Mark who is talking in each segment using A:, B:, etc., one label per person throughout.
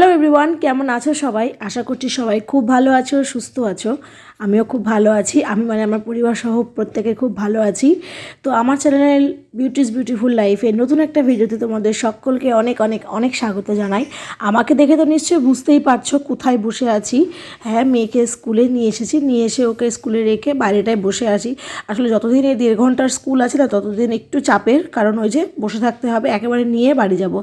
A: Hello everyone, কেমন আছো সবাই? আশা করছি সবাই খুব ভালো আছো, সুস্থ আছো। আমিও খুব ভালো আছি। আমি আমার পরিবার সহ প্রত্যেকে খুব ভালো আছি। তো আমার চ্যানেল বিউটিস বিউটিফুল লাইফে নতুন একটা ভিডিওতে তোমাদের সকলকে অনেক অনেক অনেক স্বাগত জানাই। আমাকে দেখে তো নিশ্চয়ই বুঝতেই পারছো কোথায় বসে আছি। হ্যাঁ, মেয়েকে স্কুলে নিয়ে এসেছি, নিয়ে এসে ওকে স্কুলে রেখে বাইরেটায় বসে আছি। আসলে যতদিন এই 1.5 ঘন্টার স্কুল আছে না, ততদিন একটু চাপের, কারণ ওই যে বসে থাকতে হবে, একেবারে নিয়ে বাড়ি যাব।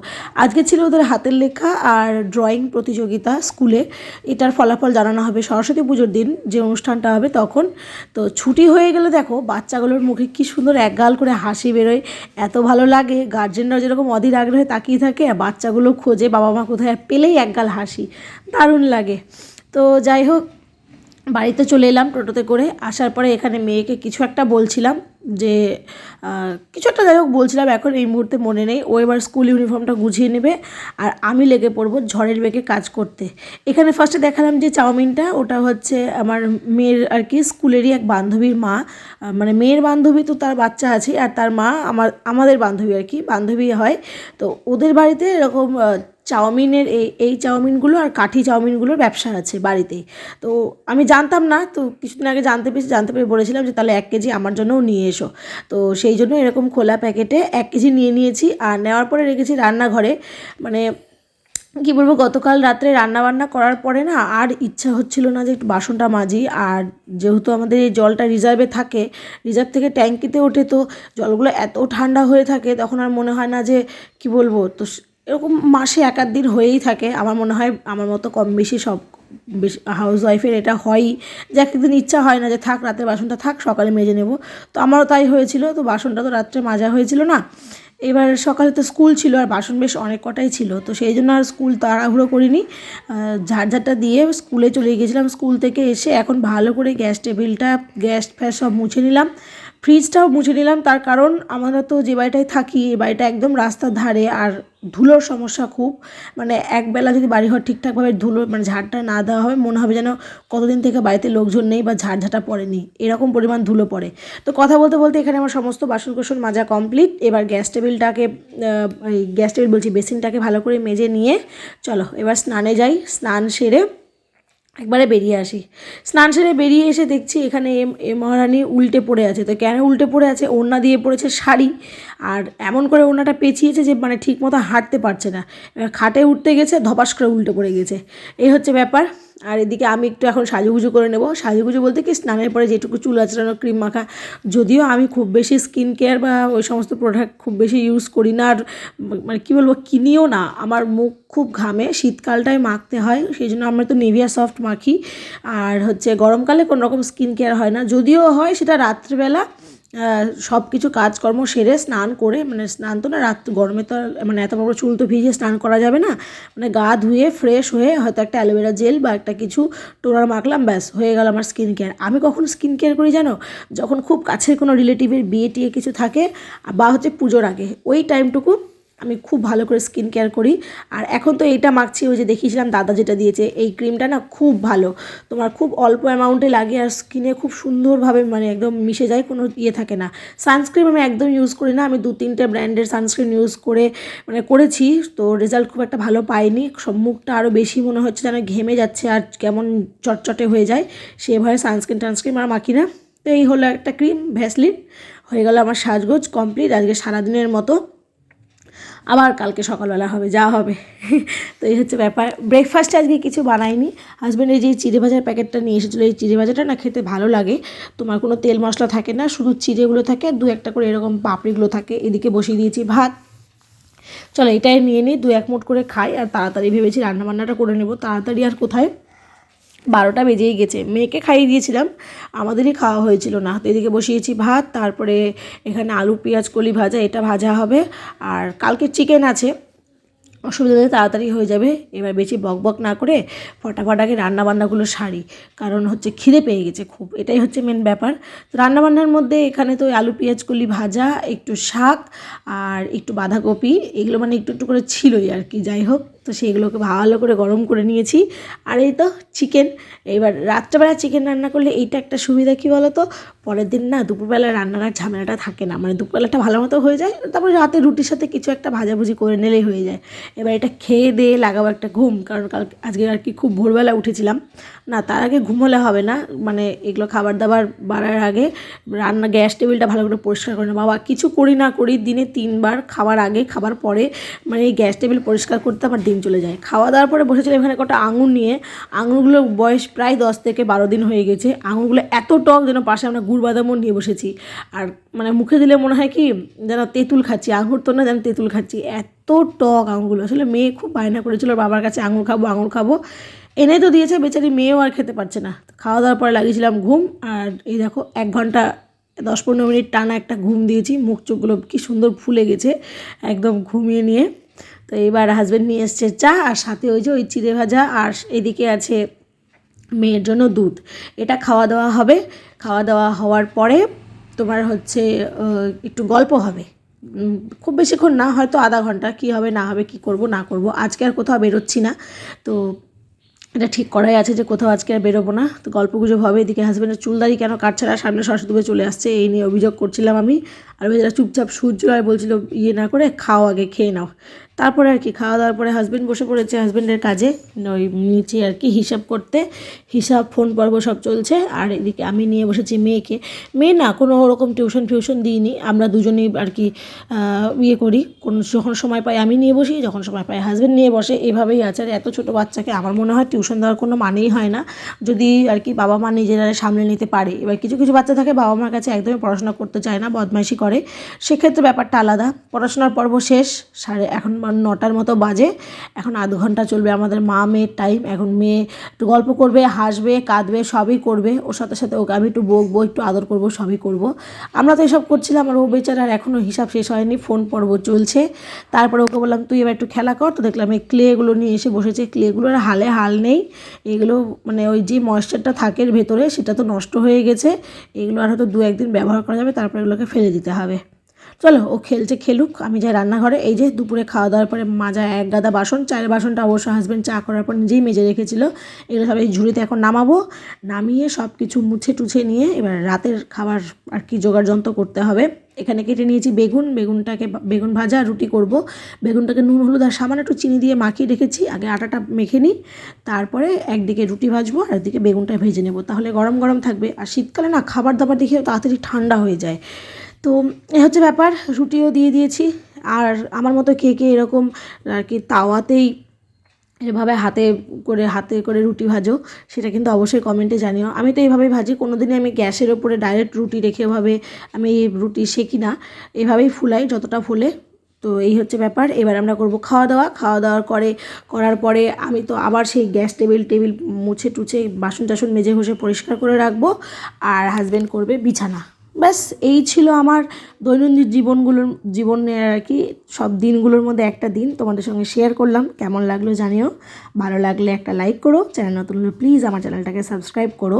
A: আজকে ছিল ওদের হাতের লেখা আর ড্রয়িং প্রতিযোগিতা স্কুলে। এটার ফলাফল জানানো হবে সরস্বতী পুজোর দিন, যে অনুষ্ঠানটা হবে তখন। তো ছুটি হয়ে গেলে দেখো বাচ্চাগুলোর মুখে কী সুন্দর একগাল করে হাসি বেরোয়, এত ভালো লাগে। গার্জেনরাও যেরকম অধীর আগ্রহে তাকিয়ে থাকে, বাচ্চাগুলো খোঁজে বাবা মা কোথায়, পেলেই একগাল হাসি, দারুণ লাগে। তো যাই হোক, বাড়িতে চলে এলাম টোটোতে করে। আসার পরে এখানে মেয়েকে কিছু একটা বলছিলাম, যে কিছু একটা যাই হোক বলছিলাম, এখন এই মুহূর্তে মনে নেই। ও এবার স্কুল ইউনিফর্মটা গুছিয়ে নেবে আর আমি লেগে পড়বো ঝড়ের বেগে কাজ করতে। এখানে ফার্স্টে দেখালাম যে চাউমিনটা, ওটা হচ্ছে আমার মেয়ের আর কি স্কুলেরই এক বান্ধবীর মা, মানে মেয়ের বান্ধবী, তো তার বাচ্চা আছে, আর তার মা আমাদের বান্ধবী আর কি, বান্ধবী হয়। তো ওদের বাড়িতে এরকম চাউমিনের এই চাউমিনগুলো আর কাঠি চাউমিনগুলোর ব্যবসা আছে বাড়িতেই। তো আমি জানতাম না, তো কিছুদিন আগে জানতে পেরে বলেছিলাম যে তাহলে 1 কেজি আমার জন্যও নিয়ে এসো। তো সেই জন্য এরকম খোলা প্যাকেটে 1 কেজি নিয়ে নিয়েছি, আর নেওয়ার পরে রেখেছি রান্নাঘরে। মানে কী বলবো, গতকাল রাত্রে রান্নাবান্না করার পরে না আর ইচ্ছা হচ্ছিল না যে একটু বাসনটা মাজি। আর যেহেতু আমাদের এই জলটা রিজার্ভে থাকে, রিজার্ভ থেকে ট্যাঙ্কিতে ওঠে, তো জলগুলো এত ঠান্ডা হয়ে থাকে, তখন আর মনে হয় না যে কী বলবো। তো এরকম মাসে 1-8 দিন হয়েই থাকে। আমার মনে হয় আমার মতো কম বেশি সব বেশি হাউস ওয়াইফের এটা হয়ই, যে একদিন ইচ্ছা হয় না যে থাক রাতের বাসনটা থাক, সকালে মেজে নেব। তো আমারও তাই হয়েছিল। তো বাসনটা তো রাত্রে মাজা হয়েছিল না। এবার সকালে তো স্কুল ছিল আর বাসন বেশ অনেক কটাই ছিল, তো সেই জন্য আর স্কুল তাড়াহুড়ো করিনি। ঝাড়ঝাড়টা দিয়ে স্কুলে চলে গিয়েছিলাম। স্কুল থেকে এসে এখন ভালো করে গ্যাস টেবিলটা, গ্যাস ফ্যাস সব মুছে নিলাম, ফ্রিজটাও মুছে নিলাম। তার কারণ আমরা তো যে বাড়িটায় থাকি, এই বাড়িটা একদম রাস্তার ধারে, আর ধুলোর সমস্যা খুব। মানে একবেলা যদি বাড়িঘর ঠিকঠাকভাবে ধুলো মানে ঝাড়টা না দেওয়া হয়, মনে হবে যেন কতদিন থেকে বাড়িতে লোকজন নেই বা ঝাড়ঝাঁটা পড়েনি, এরকম পরিমাণ ধুলো পড়ে। তো কথা বলতে বলতে এখানে আমার সমস্ত বাসনকোসন মাজা কমপ্লিট। এবার গ্যাস টেবিলটাকে বেসিনটাকে ভালো করে মেজে নিয়ে চলো এবার স্নানে যাই। স্নান সেরে একবারে বেরিয়ে আসি। স্নান সেরে বেরিয়ে এসে দেখছি এখানে এ মহারানী উল্টে পড়ে আছে। তো কেন উল্টে পড়ে আছে? ওড়না দিয়ে পড়েছে শাড়ি, আর এমন করে ওড়নাটা পেঁচিয়েছে যে মানে ঠিক মতো হাঁটতে পারছে না। খাটে উঠতে গেছে, ধপাস করে উল্টে পড়ে গেছে। এই হচ্ছে ব্যাপার। আর এদিকে আমি একটু এখন সাজুগুজু করে নেব। সাজুগুজু বলতে কি, স্নানের পরে যেটুকু চুল আঁচড়ানো, ক্রিম মাখা। যদিও আমি খুব বেশি স্কিন কেয়ার বা ওই সমস্ত প্রোডাক্ট খুব বেশি ইউজ করি না, আর মানে কী বলবো, কিনিও না। আমার মুখ খুব ঘামে, শীতকালটায় মাখতে হয়, সেই জন্য আমরা তো নিভিয়া সফট মাখি। আর হচ্ছে গরমকালে কোনো রকম স্কিন কেয়ার হয় না, যদিও হয় সেটা রাত্রিবেলা সব কিছু কাজকর্ম সেরে স্নান করে, মানে স্নান তো না, গরমে তো মানে এত বড় চুল তো ভিজে স্নান করা যাবে না। মানে গা ধুয়ে ফ্রেশ হয়ে হয়তো একটা অ্যালোভেরা জেল বা একটা কিছু টোনার মাখলাম, ব্যাস হয়ে গেল আমার স্কিন কেয়ার। আমি কখন স্কিন কেয়ার করি জানো? যখন খুব কাছের কোনো রিলেটিভের বিয়ে টিয়ে কিছু থাকে, বা হচ্ছে পুজোর আগে, ওই টাইমটুকু আমি খুব ভালো করে স্কিন কেয়ার করি। আর এখন তো এইটা মাখছি, ওই যে দেখিয়েছিলাম দাদা যেটা দিয়েছে, এই ক্রিমটা না খুব ভালো। তোমার খুব অল্প অ্যামাউন্টে লাগে আর স্কিনে খুব সুন্দরভাবে মানে একদম মিশে যায়, কোনো ইয়ে থাকে না। সানস্ক্রিন আমি একদম ইউজ করি না। আমি 2-3টে ব্র্যান্ডের সানস্ক্রিন ইউজ করে মানে করেছি, তো রেজাল্ট খুব একটা ভালো পাইনি। সব মুখটা আরও বেশি মনে হচ্ছে যেন ঘেমে যাচ্ছে আর কেমন চটচটে হয়ে যায়, সেভাবে টানস্ক্রিন আর মাখি না। তো এই হলো একটা ক্রিম, ভ্যাসলিন। হয়ে গেল আমার সাজগোজ কমপ্লিট আজকে সারাদিনের মতো। আবার কালকে সকালবেলা হবে যা হবে। তো এই হচ্ছে ব্যাপার। ব্রেকফাস্টে আজকে কিছু বানাইনি। হাজব্যান্ড এই যে চিড়ে ভাজার প্যাকেটটা নিয়ে এসেছিলো, এই চিড়ে ভাজাটা না খেতে ভালো লাগে। তোমার কোনো তেল মশলা থাকে না, শুধু চিড়েগুলো থাকে, 2-1টা করে এরকম পাপড়িগুলো থাকে। এদিকে বসিয়ে দিয়েছি ভাত। চলো এটাই নিয়ে নিই, 2-1 মুঠ করে খাই, আর তাড়াতাড়ি ভেবেছি রান্নাবান্নাটা করে নেব। তাড়াতাড়ি আর কোথায়, 12টা বেজেই গেছে। মেয়েকে খাইয়ে দিয়েছিলাম, আমাদেরই খাওয়া হয়েছিল না। তো এদিকে বসিয়েছি ভাত, তারপরে এখানে আলু পেঁয়াজ কলি ভাজা, এটা ভাজা হবে। আর কালকে চিকেন আছে, অসুবিধা নেই, তাড়াতাড়ি হয়ে যাবে। এবার বেশি বক না করে ফটাফট আগে রান্নাবান্নাগুলো সারি, কারণ হচ্ছে খিদে পেয়ে গেছে খুব, এটাই হচ্ছে মেন ব্যাপার। তো রান্নাবান্নার মধ্যে এখানে তো আলু পেঁয়াজ কলি ভাজা, একটু শাক আর একটু বাঁধাকপি, এগুলো মানে একটু একটু করে ছিলই আর কি। যাই হোক, তো সেইগুলোকে ভালো করে গরম করে নিয়েছি। আর এই তো চিকেন, এবার রাত্রেবেলা চিকেন রান্না করলে এইটা একটা সুবিধা কী বলো তো, পরের দিন না দুপুরবেলা রান্নার আর ঝামেলাটা থাকে না, মানে দুপুরবেলাটা ভালো মতো হয়ে যায়, তারপরে রাতে রুটির সাথে কিছু একটা ভাজাভুজি করে নিলেই হয়ে যায়। এবার এটা খেয়ে দিয়ে লাগাবো একটা ঘুম, কারণ আজকে আর কি খুব ভোরবেলা উঠেছিলাম না, তার আগে ঘুমোলে হবে না, মানে এগুলো খাবার দাবার বাড়ার আগে গ্যাস টেবিলটা ভালো করে পরিষ্কার করে না। বাবা কিছু করি না করি দিনে 3 বার, খাবার আগে খাবার পরে, মানে এই গ্যাস টেবিল পরিষ্কার করতে আমার দিন চলে যায়। খাওয়া দাওয়ার পরে বসেছিলাম এখানে কটা আঙুর নিয়ে, আঙুরগুলোর বয়স প্রায় 10 থেকে 12 দিন হয়ে গেছে। আঙুরগুলো এত টক যেন পাশে আমরা গুড় বাদামও নিয়ে বসেছি, আর মানে মুখে দিলে মনে হয় কি যেন তেঁতুল খাচ্ছি, আঙুর তো না যেন তেঁতুল খাচ্ছি, এত টক আঙুরগুলো। আসলে মেয়ে খুব বায়না করেছিল বাবার কাছে আঙুর খাবো আঙুর খাবো, এনে তো দিয়েছে, বেচারি মেয়েও আর খেতে পারছে না। খাওয়া দাওয়ার পরে লাগিয়েছিলাম ঘুম, আর এই দেখো 1 ঘন্টা 10-15 মিনিট টানা একটা ঘুম দিয়েছি, মুখ চোখগুলো কি সুন্দর ফুলে গেছে একদম ঘুমিয়ে নিয়ে। তো এবার হাজব্যান্ড নিয়ে এসছে চা, আর সাথে ওই যে ওই চিড়ে ভাজা, আর এদিকে আছে মেয়ের জন্য দুধ। এটা খাওয়া দাওয়া হবে, খাওয়া দাওয়া হওয়ার পরে তোমার হচ্ছে একটু গল্প হবে, খুব বেশিক্ষণ না, হয়তো আধা ঘন্টা, কী হবে না হবে, কী করব না করব। আজকে আর কোথাও বেরোচ্ছি না, তো এটা ঠিক করাই আছে যে কোথাও আজকে আর বেরোবো না। তো গল্পগুজব হবে। এদিকে হাজব্যান্ডের চুলদারি কেন কাটছে না, সামনে সরস্বতী পুজো চলে আসছে, এই নিয়ে অভিযোগ করছিলাম আমি। আর বেচারা চুপচাপ সূর্য আর বলছিল ইয়ে না করে খাও, আগে খেয়ে নাও। তারপরে আর কি খাওয়া দাওয়ার পরে হাজব্যান্ড বসে পড়েছে হাজব্যান্ডের কাজে, ওই নিচে আর কি হিসাব করতে, হিসাব ফোন পর্ব সব চলছে। আর এদিকে আমি নিয়ে বসেছি মেয়েকে। মেয়ে না কোনো ওরকম টিউশন দিইনি, আমরা দুজনেই আর কি ইয়ে করি, যখন সময় পাই আমি নিয়ে বসি, যখন সময় পাই হাজব্যান্ড নিয়ে বসে, এভাবেই আছে। আর এত ছোটো বাচ্চাকে আমার মনে হয় টিউশন দেওয়ার কোনো মানেই হয় না, যদি আর কি বাবা মা নিজেরা সামলে নিতে পারে। এবার কিছু কিছু বাচ্চা থাকে বাবা মার কাছে একদমই পড়াশোনা করতে চায় না, বদমাইশি করে, সেক্ষেত্রে ব্যাপারটা আলাদা। পড়াশোনার পর্ব শেষ, এখন 9টার মতো বাজে, এখন আধ ঘন্টা চলবে আমাদের মা মেয়ের টাইম। এখন মেয়ে একটু গল্প করবে, হাসবে, কাঁদবে, সবই করবে, ওর সাথে সাথে ওকে আমি একটু বকবো, একটু আদর করবো, সবই করব। আমরা তো এসব করছিলাম, আর ও বেচারার এখনও হিসাব শেষ হয়নি, ফোন পর্ব চলছে। তারপরে ওকে বললাম তুই এবার একটু খেলা কর, তো দেখলাম এই ক্লেগুলো নিয়ে এসে বসেছে, ক্লেগুলোর হালে হাল নেই, এগুলো মানে ওই যে ময়েশ্চারটা থাকে এর ভেতরে সেটা তো নষ্ট হয়ে গেছে, এগুলো আর হয়তো 2-1 দিন ব্যবহার করা যাবে, তারপরে এগুলোকে ফেলে দিতে হবে। চলো ও খেলছে খেলুক, আমি যাই রান্নাঘরে। এই যে দুপুরে খাওয়া দাওয়ার পরে মাজা 1 গাদা বাসন, চায়ের বাসনটা অবশ্য হাজব্যান্ড চা করার পর নিজেই মেজে রেখেছিল, এগুলো সব এই ঝুড়িতে এখন নামাবো, নামিয়ে সব কিছু মুছে টুছে নিয়ে এবার রাতের খাবার আর কি জোগাড় যন্ত্র করতে হবে। এখানে কেটে নিয়েছি বেগুনটাকে বেগুন ভাজা রুটি করব। বেগুনটাকে নুন হলুদ আর সামান্য একটু চিনি দিয়ে মাখিয়ে রেখেছি, আগে আটাটা মেখে নিই, তারপরে একদিকে রুটি ভাজবো আর একদিকে বেগুনটা ভেজে নেব, তাহলে গরম গরম থাকবে। আর শীতকালে না খাবার দাবার দেখে তাড়াতাড়ি ঠান্ডা হয়ে যায়, তো এ হচ্ছে ব্যাপার। রুটিও দিয়ে দিয়েছি। আর আমার মতো কে কে এরকম আর কি তাওয়াতেই এভাবে হাতে করে রুটি ভাজো, সেটা কিন্তু অবশ্যই কমেন্টে জানিও। আমি তো এইভাবেই ভাজি, কোনো দিনই আমি গ্যাসের ওপরে ডাইরেক্ট রুটি রেখে এভাবে আমি রুটি সেঁকি না, এভাবেই ফুলাই যতটা ফুলে। তো এই হচ্ছে ব্যাপার। এবার আমরা করব খাওয়া দাওয়ার করার পরে আমি তো আবার সেই গ্যাস টেবিল মুছে টুছে বাসন টাসন মেজে ঘষে পরিষ্কার করে রাখবো, আর হাজব্যান্ড করবে বিছানা। ব্যাস এই ছিল আমার দৈনন্দিন জীবনের আর কি সব দিনগুলোর মধ্যে একটা দিন তোমাদের সঙ্গে শেয়ার করলাম। কেমন লাগলো জানিও, ভালো লাগলে একটা লাইক করো, চ্যানেল নতুন হলে প্লিজ আমার চ্যানেলটাকে সাবস্ক্রাইব করো,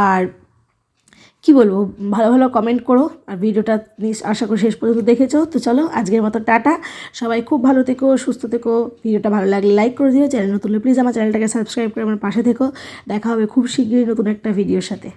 A: আর কি বলবো ভালো ভালো কমেন্ট করো। আর ভিডিওটা আশা করি শেষ পর্যন্ত দেখেছো। তো চলো আজকের মতো টাটা, সবাই খুব ভালো থেকো, সুস্থ থেকো। ভিডিওটা ভালো লাগলে লাইক করে দিও, চ্যানেল নতুন হলে প্লিজ আমার চ্যানেলটাকে সাবস্ক্রাইব করে আমার পাশে থেকো। দেখা হবে খুব শীঘ্রই নতুন একটা ভিডিওর সাথে।